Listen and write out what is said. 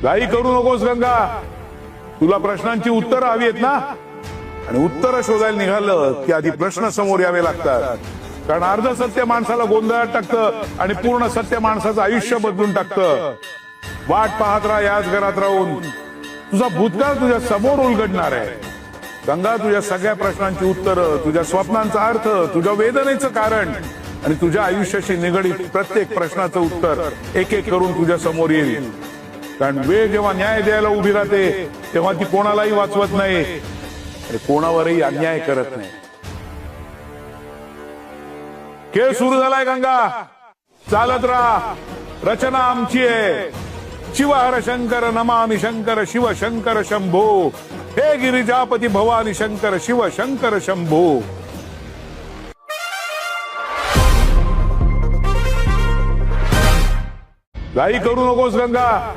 घाई करू नकोस गंगा, तुला प्रश्नांची उत्तरं हवी आहेत ना? आणि उत्तरं शोधायला निघालं की आधी प्रश्न समोर यावे लागतात. कारण अर्ध सत्य माणसाला गोंधळात टाकतं आणि पूर्ण सत्य माणसाचं आयुष्य बदलून टाकतं. वाट पाहत राहा याच घरात राहून, तुझा भूतकाळ तुझ्या समोर उलगडणार आहे. गंगा, तुझ्या सगळ्या प्रश्नांची उत्तरं, तुझ्या स्वप्नांचा अर्थ, तुझ्या वेदनेचं कारण आणि तुझ्या आयुष्याशी निगडीत प्रत्येक प्रश्नाचं उत्तर एक एक करून तुझ्या समोर येईल. कारण वेळ जेव्हा न्याय द्यायला उभी राहते तेव्हा ती कोणालाही वाचवत नाही आणि कोणावरही अन्याय करत नाही. खेळ सुरू झालाय गंगा, चालत राहा. रचना आमची आहे. शिव हर शंकर नमामि शंकर शिव शंकर शंभो. हे गिरिजापती भवानी शंकर शिव शंकर शंभो. घाई करू नकोस गंगा,